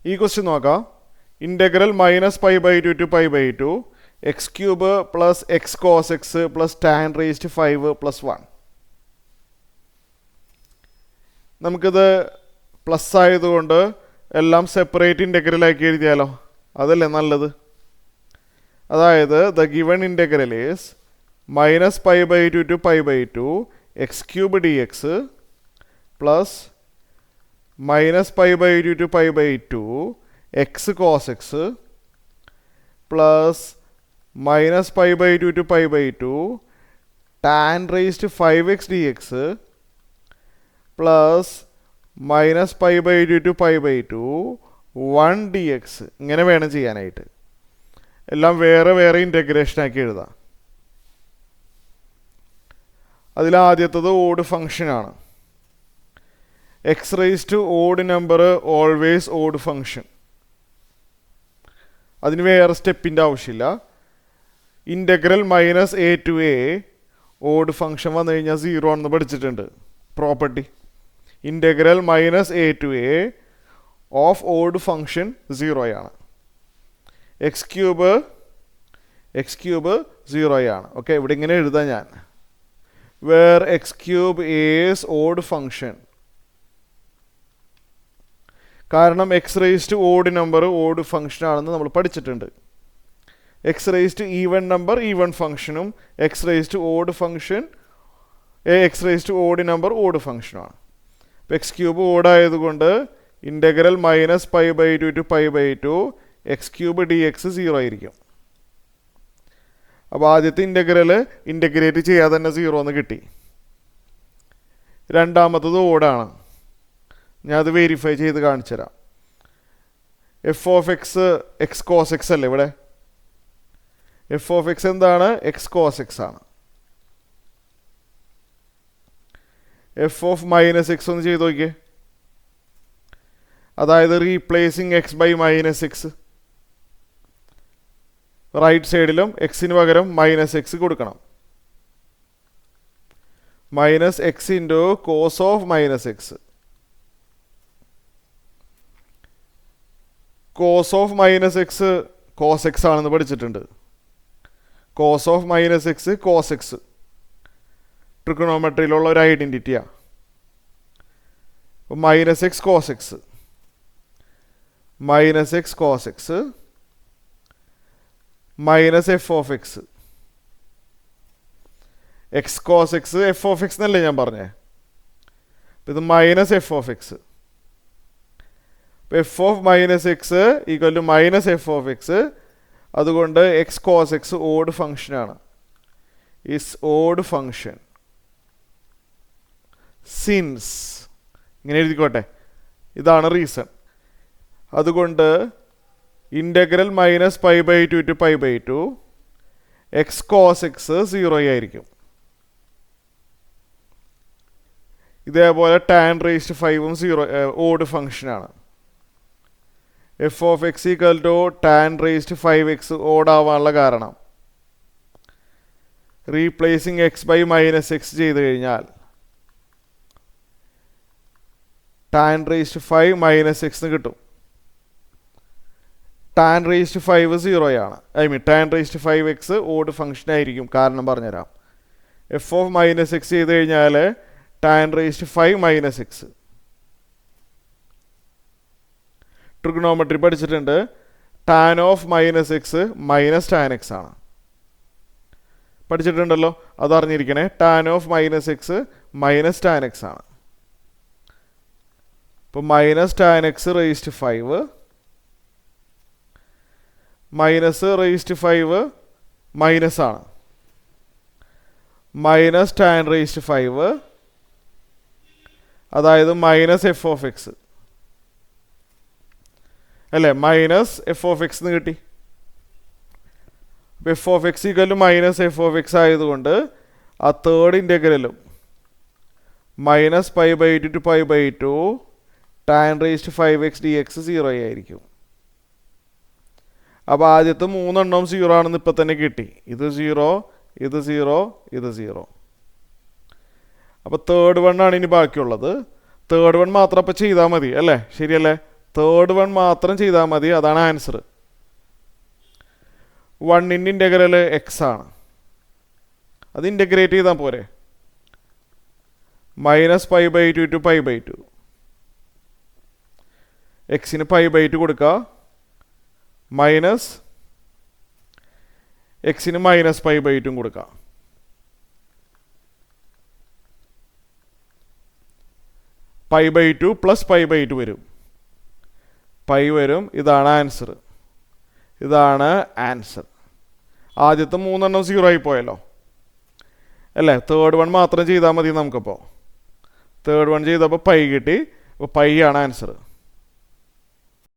ഈ ക്വസ്റ്റ്യൻ നോക്കാം. Integral -π/2 to π/2 x³ plus x cos x plus tan raised 5 plus 1. നമുക്കിത് plus ആയതുകൊണ്ട് എല്ലാം സെപ്പറേറ്റ് ഇൻ്റഗ്രലാക്കി എഴുതിയാലോ? അതല്ലേ നല്ലത്. അതായത് the given integral is -π/2 to π/2 x³ dx plus -π/2 to π/2 x cos x plus -π/2 to π/2 tan raised 5x dx plus -π/2 to π/2 1 dx. ഇങ്ങനെ വേണം ചെയ്യാനായിട്ട്. എല്ലാം വേറെ വേറെ ഇൻ്റഗ്രേഷനാക്കി എഴുതാം. അതിലാദ്യത്തത് ഓഡ് ഫങ്ഷനാണ്. X raise to odd number always odd function. അതിന് വേറെ സ്റ്റെപ്പിൻ്റെ ആവശ്യമില്ല. Integral -a to a odd function വന്നു കഴിഞ്ഞാൽ 0 ആണെന്ന് പഠിച്ചിട്ടുണ്ട്. Property integral -a to a of odd function 0 ആണ്. x³ 0 ആണ്. ഓക്കെ, ഇവിടെ ഇങ്ങനെ എഴുതാം ഞാൻ. Where x³ is odd function. കാരണം x raise to odd number odd function ആണെന്ന് നമ്മൾ പഠിച്ചിട്ടുണ്ട്. X raise to even number even ഫങ്ഷനും x raise to odd function x raise to odd number odd ഫങ്ഷനുമാണ്. അപ്പോൾ x³ ഓഡ് ആയതുകൊണ്ട് integral -π/2 to π/2 x³ dx 0 ആയിരിക്കും. അപ്പോൾ ആദ്യത്തെ ഇൻ്റഗ്രൽ ഇൻ്റഗ്രേറ്റ് ചെയ്യാതെ തന്നെ 0 എന്ന് കിട്ടി. രണ്ടാമത്തത് ഓടാണ്. ഞാൻ അത് വെരിഫൈ ചെയ്ത് കാണിച്ചു തരാം. f(x) എക്സ് കോസ് എക്സ് അല്ലേ ഇവിടെ? f(x) എന്താണ്? എക്സ് കോസ് എക്സ് ആണ്. f(-x) ഒന്ന് ചെയ്ത് നോക്കിയേ. അതായത് replacing x by -x. Right സൈഡിലും എക്സിന് പകരം -x കൊടുക്കണം. -x into cos of -x. Cos of -x cos x ആണെന്ന് പഠിച്ചിട്ടുണ്ട്. Cos of -x cos x ട്രിഗണോമെട്രിയിലുള്ള ഒരു ഐഡൻറ്റിറ്റിയാണ്. -x cos x -x cos x -f(x). X cos x f(x) എന്നല്ലേ ഞാൻ പറഞ്ഞേ. ഇത് -f(x). f(-x) equal to -f(x). അതുകൊണ്ട് എക്സ് കോസ് എക്സ് ഓഡ് ഫങ്ഷനാണ്. Is odd function since. ഇങ്ങനെ എഴുതിക്കോട്ടെ. ഇതാണ് റീസൺ. അതുകൊണ്ട് integral -π/2 to π/2 x cos x 0 ആയിരിക്കും. ഇതേപോലെ ടാൻ റേസ്റ്റ് 5 0 ഓഡ് ഫങ്ഷനാണ്. f(x) equal to tan raised 5x odd ആവാനുള്ള കാരണം റീപ്ലേസിങ് x by -x ചെയ്ത് കഴിഞ്ഞാൽ ടാൻ റേസ്റ്റ് 5 -x എന്ന് കിട്ടും. ടാൻ റേസ്റ്റ് 5 0 ആണ്. Tan raised 5x odd function ആയിരിക്കും. കാരണം പറഞ്ഞുതരാം. f(-x) ചെയ്ത് കഴിഞ്ഞാൽ ടാൻ റേസ്റ്റ് 5 -x. ട്രിഗണോമെട്രി പഠിച്ചിട്ടുണ്ട്. Tan of -x minus tan x ആണ്. പഠിച്ചിട്ടുണ്ടല്ലോ, അതറിഞ്ഞിരിക്കണേ. Tan of -x minus tan x ആണ്. ഇപ്പോൾ -tan x റേസ്റ്റ് 5 മൈനസ് റേസ്റ്റ് 5 മൈനസ് ആണ്. -tan റേസ്റ്റ് 5 അതായത് -f(x) അല്ലേ? -f(x) എന്ന് കിട്ടി. f(x) ഈക്വൽ ടു -f(x) ആയതുകൊണ്ട് ആ third ഇൻ്റഗ്രലും -π/2 to π/2 tan raised 5x dx 0 ആയിരിക്കും. അപ്പോൾ ആദ്യത്തെ 3 എണ്ണം 0 ആണെന്ന് ഇപ്പം തന്നെ കിട്ടി. ഇത് 0, ഇത് 0, ഇത് 0. അപ്പോൾ തേർഡ് വൺ ആണ് ഇനി ബാക്കിയുള്ളത്. തേർഡ് വൺ മാത്രം അപ്പം ചെയ്താൽ മതി അല്ലേ? ശരിയല്ലേ? തേർഡ് വൺ മാത്രം ചെയ്താൽ മതി, അതാണ് ആൻസർ. 1ൻ്റെ ഇൻ്റഗ്രൽ എക്സ് ആണ്, അത് ഇൻ്റഗ്രേറ്റ് ചെയ്താൽ പോരെ. -π/2 ടു π/2. എക്സിന് π/2 കൊടുക്കുക, മൈനസ് എക്സിന് -π/2 കൊടുക്കുക. π/2 പ്ലസ് π/2 വരും, പൈ വരും. ഇതാണ് ആൻസർ, ഇതാണ് ആൻസർ. ആദ്യത്തെ 3 0 ആയി പോയല്ലോ അല്ലേ. തേർഡ് വൺ മാത്രം ചെയ്താൽ മതി നമുക്കപ്പോൾ. തേർഡ് വൺ ചെയ്തപ്പോൾ പൈ കിട്ടി, അപ്പോൾ പൈ ആണ് ആൻസർ.